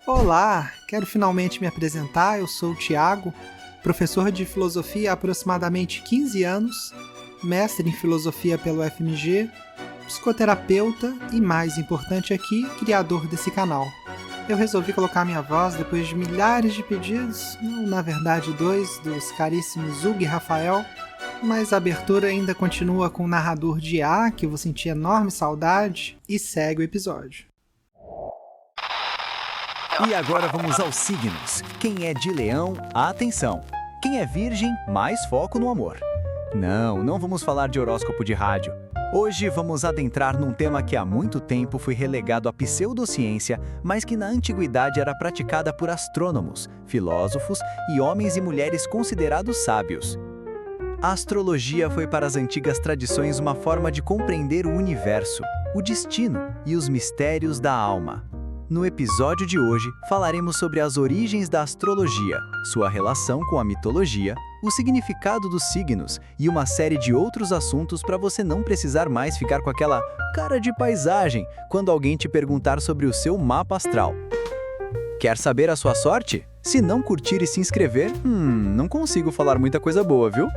Olá, quero finalmente me apresentar. Eu sou o Tiago, professor de filosofia há aproximadamente 15 anos, mestre em filosofia pelo FMG, psicoterapeuta e, mais importante aqui, criador desse canal. Eu resolvi colocar minha voz depois de milhares de pedidos, não, na verdade 2, dos caríssimos Hugo e Rafael, mas a abertura ainda continua com o narrador de A, que eu vou sentir enorme saudade, e segue o episódio. E agora vamos aos signos. Quem é de Leão, atenção. Quem é Virgem, mais foco no amor. Não vamos falar de horóscopo de rádio. Hoje vamos adentrar num tema que há muito tempo foi relegado à pseudociência, mas que na antiguidade era praticada por astrônomos, filósofos e homens e mulheres considerados sábios. A astrologia foi para as antigas tradições uma forma de compreender o universo, o destino e os mistérios da alma. No episódio de hoje, falaremos sobre as origens da astrologia, sua relação com a mitologia, o significado dos signos e uma série de outros assuntos para você não precisar mais ficar com aquela cara de paisagem quando alguém te perguntar sobre o seu mapa astral. Quer saber a sua sorte? Se não curtir e se inscrever, não consigo falar muita coisa boa, viu?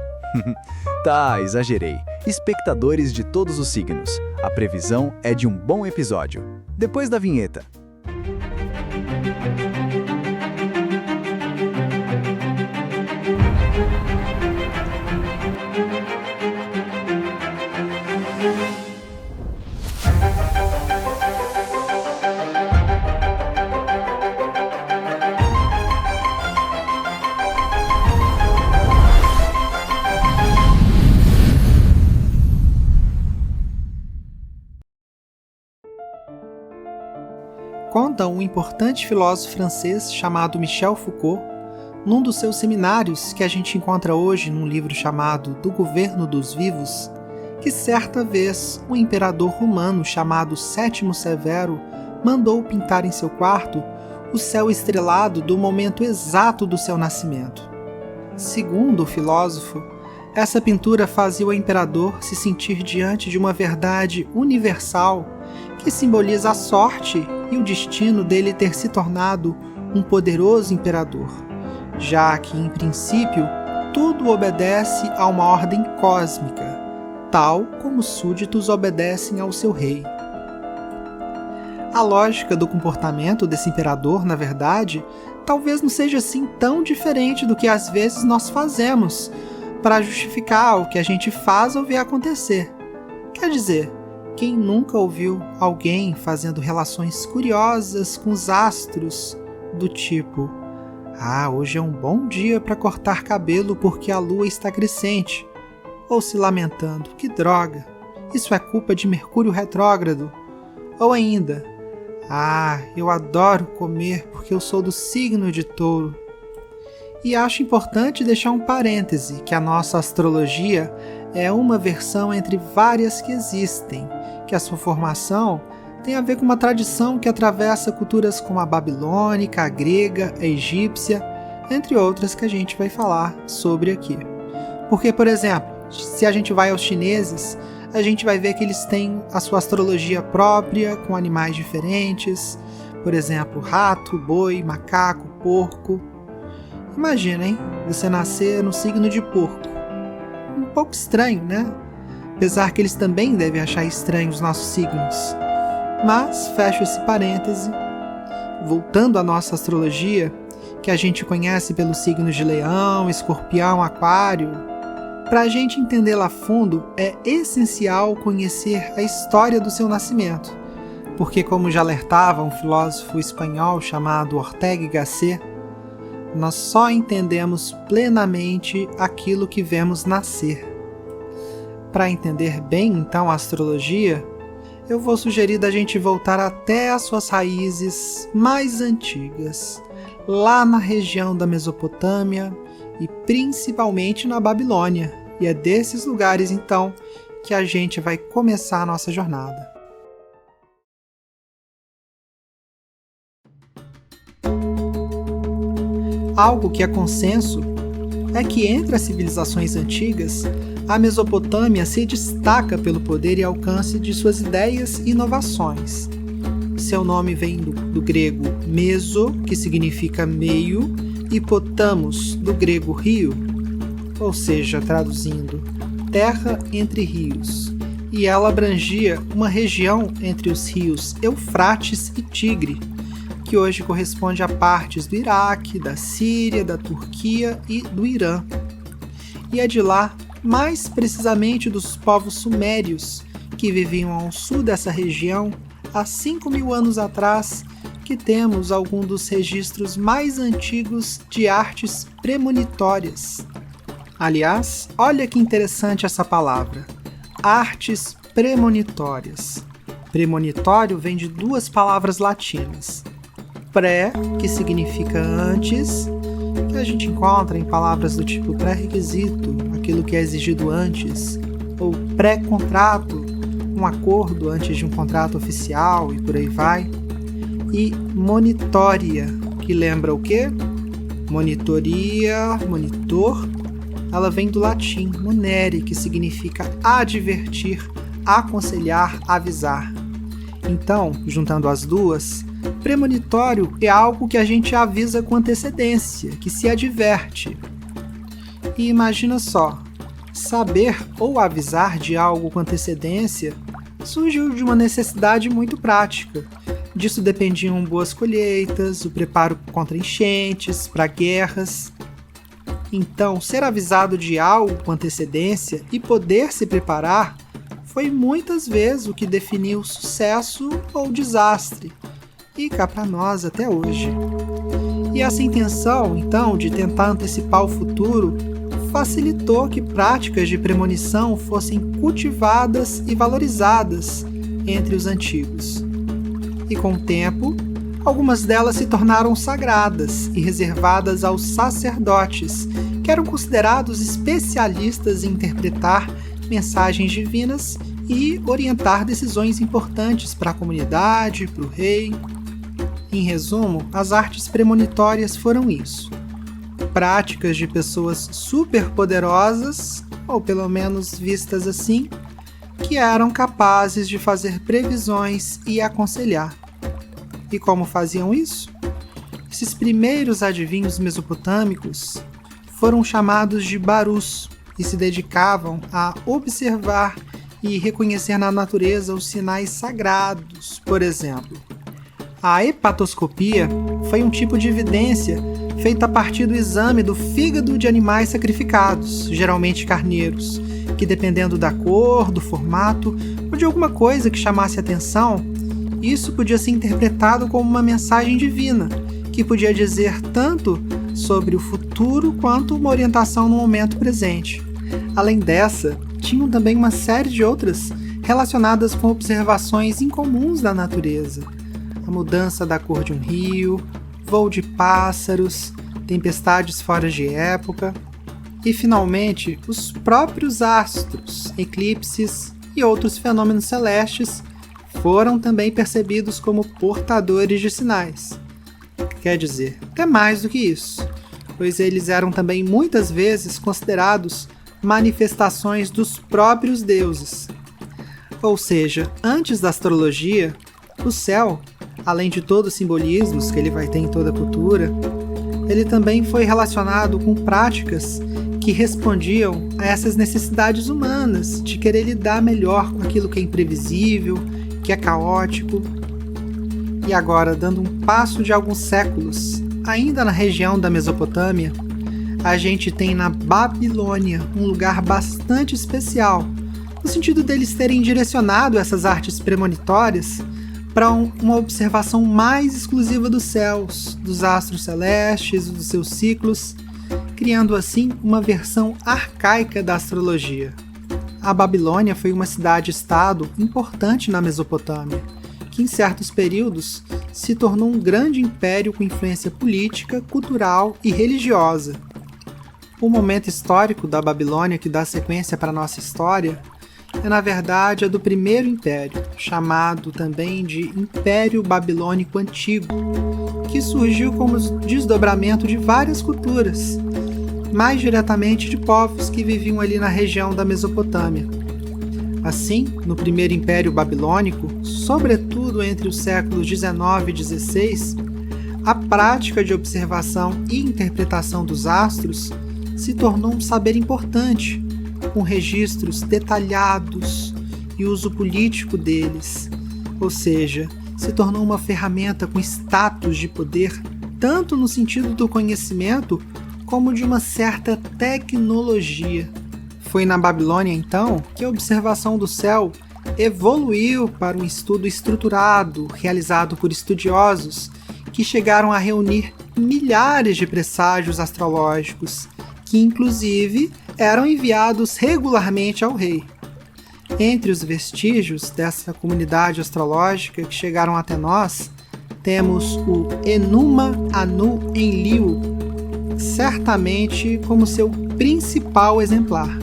Tá, exagerei. Espectadores de todos os signos, a previsão é de um bom episódio. Depois da vinheta. Conta um importante filósofo francês chamado Michel Foucault, num dos seus seminários que a gente encontra hoje num livro chamado Do Governo dos Vivos, que certa vez um imperador romano chamado Sétimo Severo mandou pintar em seu quarto o céu estrelado do momento exato do seu nascimento. Segundo o filósofo, essa pintura fazia o imperador se sentir diante de uma verdade universal que simboliza a sorte e o destino dele ter se tornado um poderoso imperador, já que, em princípio, tudo obedece a uma ordem cósmica, tal como os súditos obedecem ao seu rei. A lógica do comportamento desse imperador, na verdade, talvez não seja assim tão diferente do que às vezes nós fazemos para justificar o que a gente faz ou vê acontecer. Quer dizer, quem nunca ouviu alguém fazendo relações curiosas com os astros, do tipo: hoje é um bom dia para cortar cabelo porque a lua está crescente, ou se lamentando: que droga, isso é culpa de Mercúrio retrógrado, ou ainda: eu adoro comer porque eu sou do signo de Touro. E acho importante deixar um parêntese que a nossa astrologia é uma versão entre várias que existem, que a sua formação tem a ver com uma tradição que atravessa culturas como a babilônica, a grega, a egípcia, entre outras que a gente vai falar sobre aqui. Porque, por exemplo, se a gente vai aos chineses, a gente vai ver que eles têm a sua astrologia própria, com animais diferentes, por exemplo, rato, boi, macaco, porco. Imagina, hein? Você nascer no signo de porco. Um pouco estranho, né? Apesar que eles também devem achar estranhos os nossos signos. Mas, fecho esse parêntese, voltando à nossa astrologia, que a gente conhece pelos signos de Leão, Escorpião, Aquário, para a gente entendê-la a fundo, é essencial conhecer a história do seu nascimento. Porque, como já alertava um filósofo espanhol chamado Ortega y Gasset, nós só entendemos plenamente aquilo que vemos nascer. Para entender bem, então, a astrologia, eu vou sugerir da gente voltar até as suas raízes mais antigas, lá na região da Mesopotâmia e principalmente na Babilônia. E é desses lugares, então, que a gente vai começar a nossa jornada. Algo que é consenso é que entre as civilizações antigas, a Mesopotâmia se destaca pelo poder e alcance de suas ideias e inovações. seu nome vem do grego meso, que significa meio, e potamos, do grego rio, ou seja, traduzindo, terra entre rios. E ela abrangia uma região entre os rios Eufrates e Tigre, que hoje corresponde a partes do Iraque, da Síria, da Turquia e do Irã. E é de lá, mais precisamente dos povos sumérios, que viviam ao sul dessa região, há 5.000 anos atrás, que temos alguns dos registros mais antigos de artes premonitórias. Aliás, olha que interessante essa palavra, artes premonitórias. Premonitório vem de duas palavras latinas. Pré, que significa antes, que a gente encontra em palavras do tipo pré-requisito, aquilo que é exigido antes, ou pré-contrato, um acordo antes de um contrato oficial e por aí vai. E monitória, que lembra o quê? Monitoria, monitor, ela vem do latim monere, que significa advertir, aconselhar, avisar. Então, juntando as duas, premonitório é algo que a gente avisa com antecedência, que se adverte. E imagina só, saber ou avisar de algo com antecedência surgiu de uma necessidade muito prática. Disso dependiam boas colheitas, o preparo contra enchentes, para guerras. Então, ser avisado de algo com antecedência e poder se preparar foi muitas vezes o que definiu sucesso ou desastre, e cá para nós até hoje. E essa intenção, então, de tentar antecipar o futuro facilitou que práticas de premonição fossem cultivadas e valorizadas entre os antigos. E com o tempo, algumas delas se tornaram sagradas e reservadas aos sacerdotes, que eram considerados especialistas em interpretar mensagens divinas e orientar decisões importantes para a comunidade, para o rei. Em resumo, as artes premonitórias foram isso. Práticas de pessoas superpoderosas, ou pelo menos vistas assim, que eram capazes de fazer previsões e aconselhar. E como faziam isso? Esses primeiros adivinhos mesopotâmicos foram chamados de barus e se dedicavam a observar e reconhecer na natureza os sinais sagrados. Por exemplo, a hepatoscopia foi um tipo de evidência feita a partir do exame do fígado de animais sacrificados, geralmente carneiros, que dependendo da cor, do formato ou de alguma coisa que chamasse atenção, isso podia ser interpretado como uma mensagem divina, que podia dizer tanto sobre o futuro quanto uma orientação no momento presente. Além dessa, tinham também uma série de outras relacionadas com observações incomuns da natureza. A mudança da cor de um rio, voo de pássaros, tempestades fora de época e, finalmente, os próprios astros, eclipses e outros fenômenos celestes foram também percebidos como portadores de sinais. Quer dizer, até mais do que isso, pois eles eram também muitas vezes considerados manifestações dos próprios deuses. Ou seja, antes da astrologia, o céu, além de todos os simbolismos que ele vai ter em toda a cultura, ele também foi relacionado com práticas que respondiam a essas necessidades humanas de querer lidar melhor com aquilo que é imprevisível, que é caótico. E agora, dando um passo de alguns séculos, ainda na região da Mesopotâmia, a gente tem na Babilônia um lugar bastante especial, no sentido deles terem direcionado essas artes premonitórias para uma observação mais exclusiva dos céus, dos astros celestes, dos seus ciclos, criando assim uma versão arcaica da astrologia. A Babilônia foi uma cidade-estado importante na Mesopotâmia, que em certos períodos se tornou um grande império com influência política, cultural e religiosa. O momento histórico da Babilônia que dá sequência para a nossa história é, na verdade, a do primeiro império, chamado também de Império Babilônico Antigo, que surgiu como desdobramento de várias culturas, mais diretamente de povos que viviam ali na região da Mesopotâmia. Assim, no primeiro Império Babilônico, sobretudo entre os séculos 19 e 16, a prática de observação e interpretação dos astros se tornou um saber importante, com registros detalhados e uso político deles, ou seja, se tornou uma ferramenta com status de poder, tanto no sentido do conhecimento como de uma certa tecnologia. Foi na Babilônia, então, que a observação do céu evoluiu para um estudo estruturado, realizado por estudiosos, que chegaram a reunir milhares de presságios astrológicos, que inclusive eram enviados regularmente ao rei. Entre os vestígios dessa comunidade astrológica que chegaram até nós, temos o Enuma Anu Enlil, certamente como seu principal exemplar.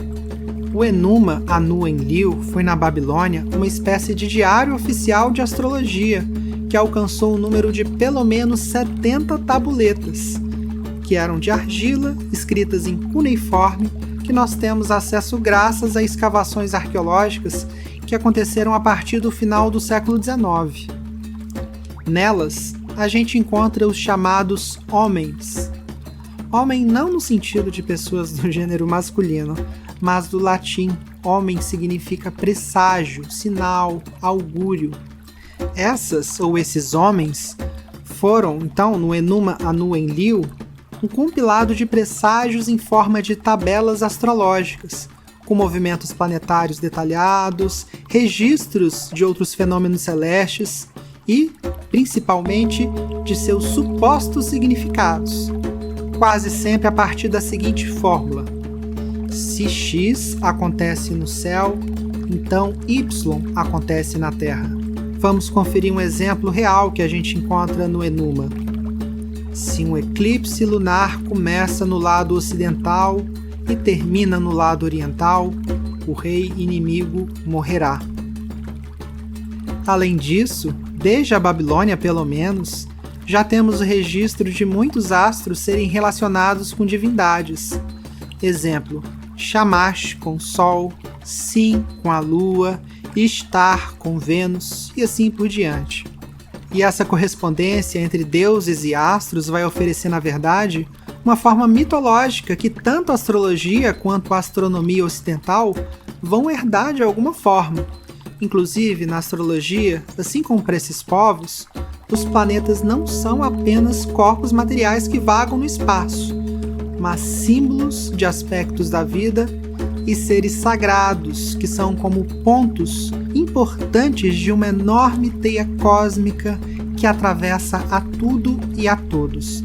O Enuma Anu Enlil foi na Babilônia uma espécie de diário oficial de astrologia que alcançou o número de pelo menos 70 tabuletas, que eram de argila, escritas em cuneiforme, que nós temos acesso graças a escavações arqueológicas que aconteceram a partir do final do século XIX. Nelas, a gente encontra os chamados homens. Homem não no sentido de pessoas do gênero masculino, mas do latim, homem significa presságio, sinal, augúrio. Essas ou esses homens foram, então, no Enuma Anu Enlil, um compilado de presságios em forma de tabelas astrológicas, com movimentos planetários detalhados, registros de outros fenômenos celestes e, principalmente, de seus supostos significados, quase sempre a partir da seguinte fórmula: se X acontece no céu, então Y acontece na Terra. Vamos conferir um exemplo real que a gente encontra no Enuma. Se um eclipse lunar começa no lado ocidental e termina no lado oriental, o rei inimigo morrerá. Além disso, desde a Babilônia pelo menos, já temos o registro de muitos astros serem relacionados com divindades. Exemplo, Shamash com Sol, Sin com a Lua, Ishtar com Vênus e assim por diante. E essa correspondência entre deuses e astros vai oferecer, na verdade, uma forma mitológica que tanto a astrologia quanto a astronomia ocidental vão herdar de alguma forma. Inclusive, na astrologia, assim como para esses povos, os planetas não são apenas corpos materiais que vagam no espaço, mas símbolos de aspectos da vida e seres sagrados, que são como pontos importantes de uma enorme teia cósmica que atravessa a tudo e a todos.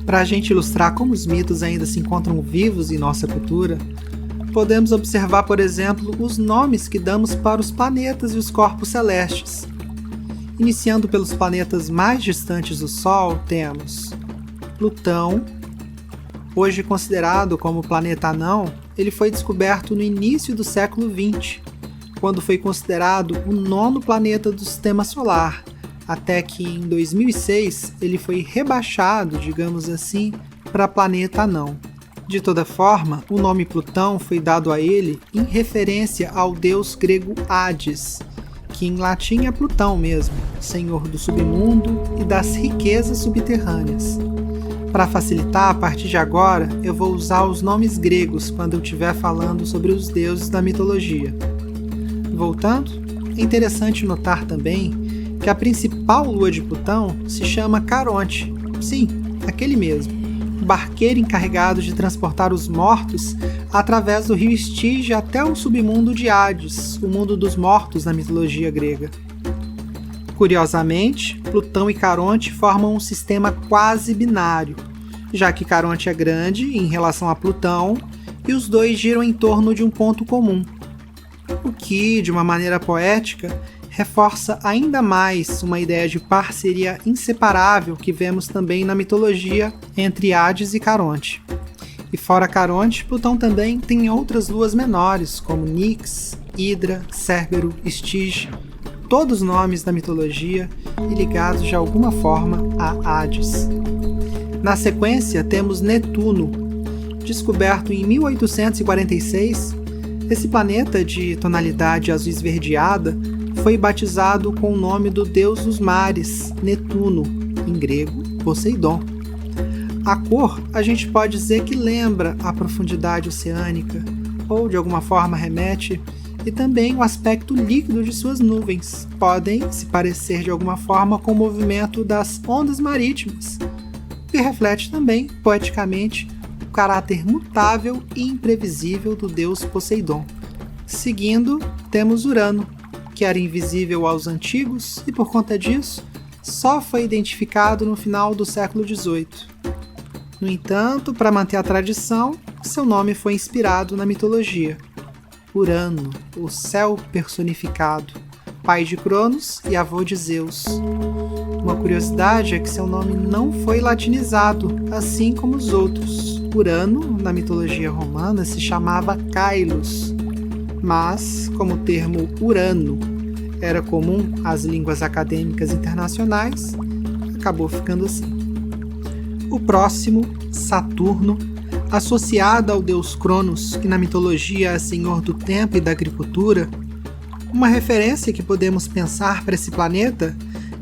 Para a gente ilustrar como os mitos ainda se encontram vivos em nossa cultura, podemos observar, por exemplo, os nomes que damos para os planetas e os corpos celestes. Iniciando pelos planetas mais distantes do Sol, temos Plutão. Hoje considerado como planeta anão, ele foi descoberto no início do século XX, quando foi considerado o 9º planeta do Sistema Solar, até que em 2006 ele foi rebaixado, digamos assim, para planeta anão. De toda forma, o nome Plutão foi dado a ele em referência ao deus grego Hades, que em latim é Plutão mesmo, senhor do submundo e das riquezas subterrâneas. Para facilitar, a partir de agora, eu vou usar os nomes gregos quando eu estiver falando sobre os deuses da mitologia. Voltando, é interessante notar também que a principal lua de Plutão se chama Caronte. Sim, aquele mesmo, o barqueiro encarregado de transportar os mortos através do rio Estige até o submundo de Hades, o mundo dos mortos na mitologia grega. Curiosamente, Plutão e Caronte formam um sistema quase binário, já que Caronte é grande em relação a Plutão e os dois giram em torno de um ponto comum, o que, de uma maneira poética, reforça ainda mais uma ideia de parceria inseparável que vemos também na mitologia entre Hades e Caronte. E fora Caronte, Plutão também tem outras luas menores, como Nix, Hidra, Cérbero, Estige, todos nomes da mitologia e ligados de alguma forma a Hades. Na sequência, temos Netuno. Descoberto em 1846, Esse planeta de tonalidade azul esverdeada foi batizado com o nome do deus dos mares, Netuno, em grego, Poseidon. A cor, a gente pode dizer que lembra a profundidade oceânica, ou de alguma forma remete, e também o aspecto líquido de suas nuvens. Podem se parecer de alguma forma com o movimento das ondas marítimas, que reflete também, poeticamente, o caráter mutável e imprevisível do deus Poseidon. Seguindo, temos Urano, que era invisível aos antigos e, por conta disso, só foi identificado no final do século XVIII. No entanto, para manter a tradição, seu nome foi inspirado na mitologia. Urano, o céu personificado, pai de Cronos e avô de Zeus. Uma curiosidade é que seu nome não foi latinizado, assim como os outros. Urano, na mitologia romana, se chamava Caelus, mas, como o termo Urano era comum às línguas acadêmicas internacionais, acabou ficando assim. O próximo, Saturno, associado ao deus Cronos, que na mitologia é senhor do tempo e da agricultura. Uma referência que podemos pensar para esse planeta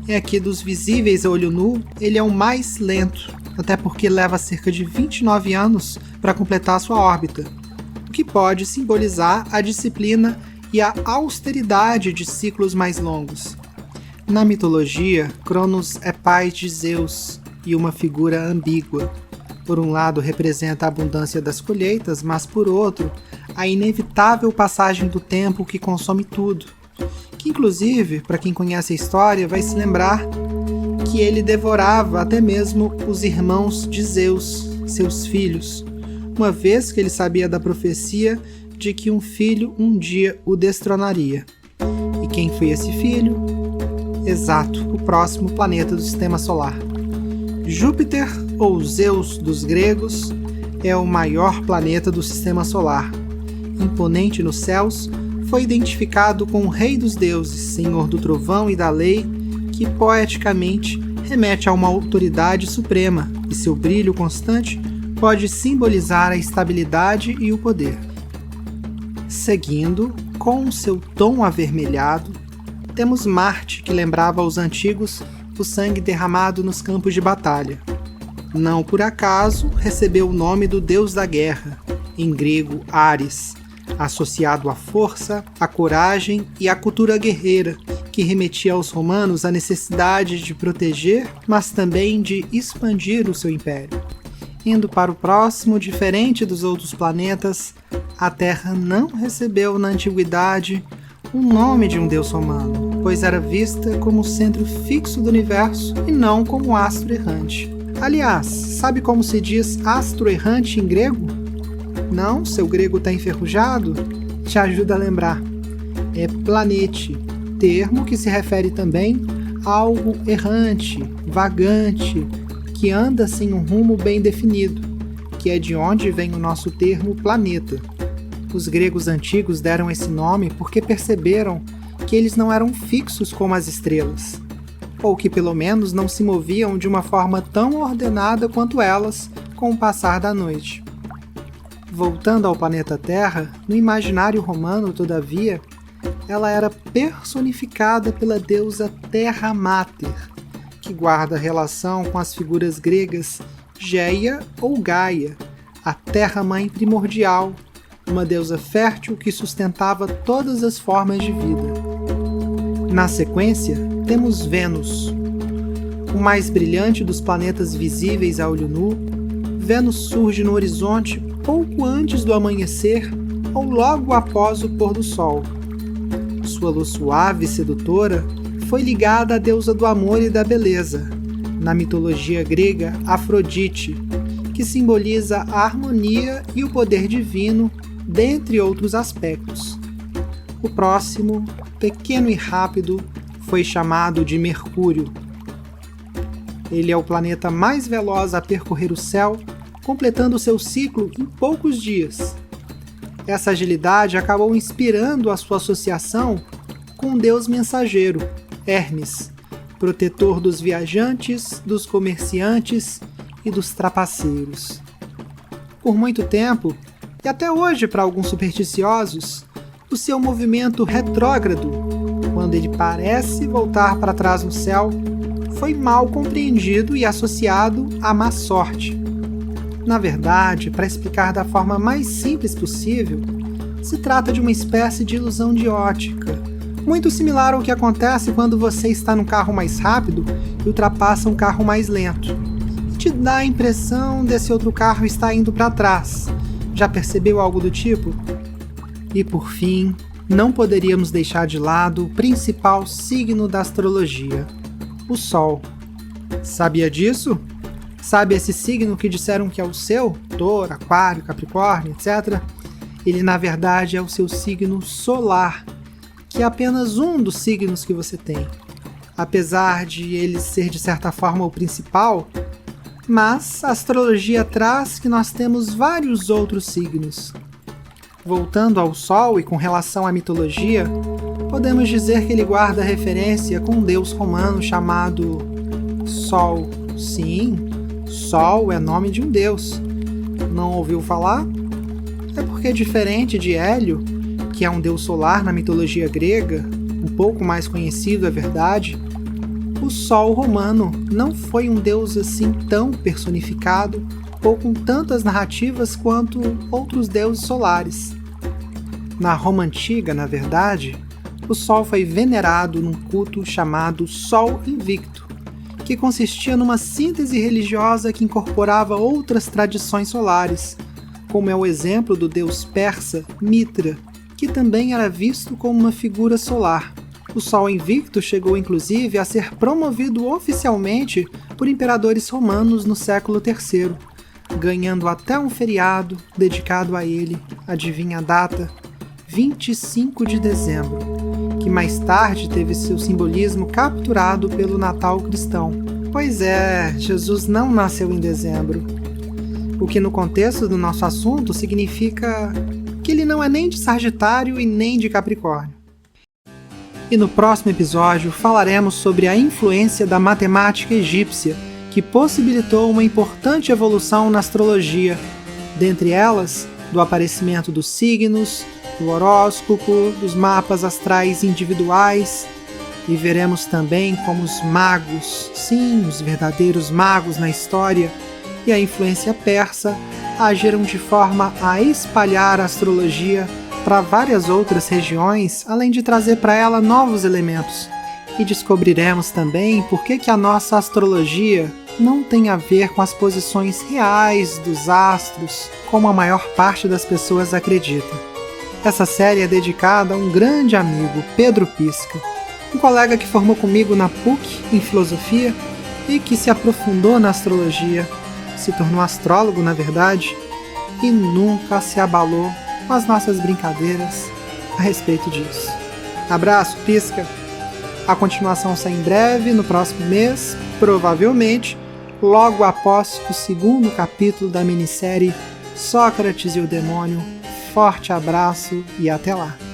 é que dos visíveis a olho nu, ele é o mais lento, até porque leva cerca de 29 anos para completar sua órbita, o que pode simbolizar a disciplina e a austeridade de ciclos mais longos. Na mitologia, Cronos é pai de Zeus e uma figura ambígua. Por um lado, representa a abundância das colheitas, mas por outro, a inevitável passagem do tempo que consome tudo. Que, inclusive, para quem conhece a história, vai se lembrar que ele devorava até mesmo os irmãos de Zeus, seus filhos, uma vez que ele sabia da profecia de que um filho um dia o destronaria. E quem foi esse filho? Exato, o próximo planeta do Sistema Solar. Júpiter, ou Zeus dos gregos, é o maior planeta do Sistema Solar. Imponente nos céus, foi identificado com o Rei dos Deuses, Senhor do Trovão e da Lei, que poeticamente remete a uma autoridade suprema, e seu brilho constante pode simbolizar a estabilidade e o poder. Seguindo, com seu tom avermelhado, temos Marte, que lembrava aos antigos o sangue derramado nos campos de batalha. Não por acaso recebeu o nome do deus da guerra, em grego Ares, associado à força, à coragem e à cultura guerreira, que remetia aos romanos a necessidade de proteger, mas também de expandir o seu império. Indo para o próximo, diferente dos outros planetas, a Terra não recebeu na antiguidade o nome de um deus romano, pois era vista como o centro fixo do universo e não como astro errante. Aliás, sabe como se diz astro errante em grego? Não? Seu grego está enferrujado? Te ajuda a lembrar. É planete, termo que se refere também a algo errante, vagante, que anda sem um rumo bem definido, que é de onde vem o nosso termo planeta. Os gregos antigos deram esse nome porque perceberam que eles não eram fixos como as estrelas, ou que pelo menos não se moviam de uma forma tão ordenada quanto elas com o passar da noite. Voltando ao planeta Terra, no imaginário romano, todavia, ela era personificada pela deusa Terra Máter, que guarda relação com as figuras gregas Geia ou Gaia, a Terra-mãe primordial, uma deusa fértil que sustentava todas as formas de vida. Na sequência, temos Vênus. O mais brilhante dos planetas visíveis a olho nu, Vênus surge no horizonte pouco antes do amanhecer ou logo após o pôr do sol. Sua luz suave e sedutora foi ligada à deusa do amor e da beleza, na mitologia grega Afrodite, que simboliza a harmonia e o poder divino, dentre outros aspectos. O próximo, pequeno e rápido, foi chamado de Mercúrio. Ele é o planeta mais veloz a percorrer o céu, completando seu ciclo em poucos dias. Essa agilidade acabou inspirando a sua associação com o deus mensageiro, Hermes, protetor dos viajantes, dos comerciantes e dos trapaceiros. Por muito tempo, E até hoje, para alguns supersticiosos, o seu movimento retrógrado, quando ele parece voltar para trás no céu, foi mal compreendido e associado à má sorte. Na verdade, para explicar da forma mais simples possível, se trata de uma espécie de ilusão de ótica, muito similar ao que acontece quando você está num carro mais rápido e ultrapassa um carro mais lento. Te dá a impressão desse outro carro estar indo para trás. Já percebeu algo do tipo? E por fim, não poderíamos deixar de lado o principal signo da astrologia, o Sol. Sabia disso? Sabe esse signo que disseram que é o seu? Touro, Aquário, Capricórnio, etc. Ele na verdade é o seu signo solar, que é apenas um dos signos que você tem. Apesar de ele ser de certa forma o principal, mas a astrologia traz que nós temos vários outros signos. Voltando ao Sol e com relação à mitologia, podemos dizer que ele guarda referência com um deus romano chamado Sol. Sim, Sol é nome de um deus. Não ouviu falar? É porque, diferente de Hélio, que é um deus solar na mitologia grega, um pouco mais conhecido, é verdade, o Sol romano não foi um deus assim tão personificado ou com tantas narrativas quanto outros deuses solares. Na Roma Antiga, na verdade, o Sol foi venerado num culto chamado Sol Invicto, que consistia numa síntese religiosa que incorporava outras tradições solares, como é o exemplo do deus persa Mitra, que também era visto como uma figura solar. O Sol Invicto chegou inclusive a ser promovido oficialmente por imperadores romanos no século III, ganhando até um feriado dedicado a ele, adivinha a data? 25 de dezembro, que mais tarde teve seu simbolismo capturado pelo Natal cristão. Pois é, Jesus não nasceu em dezembro, o que no contexto do nosso assunto significa que ele não é nem de Sagitário e nem de Capricórnio. E no próximo episódio falaremos sobre a influência da matemática egípcia, que possibilitou uma importante evolução na astrologia, dentre elas, do aparecimento dos signos, do horóscopo, dos mapas astrais individuais, e veremos também como os magos, sim, os verdadeiros magos na história, e a influência persa agiram de forma a espalhar a astrologia para várias outras regiões, além de trazer para ela novos elementos. E descobriremos também por que a nossa astrologia não tem a ver com as posições reais dos astros, como a maior parte das pessoas acredita. Essa série é dedicada a um grande amigo, Pedro Pisca, um colega que formou comigo na PUC em filosofia e que se aprofundou na astrologia, se tornou astrólogo na verdade, e nunca se abalou com as nossas brincadeiras a respeito disso. Abraço, Pisca! A continuação sai em breve, no próximo mês, provavelmente, logo após o segundo capítulo da minissérie Sócrates e o Demônio. Forte abraço e até lá!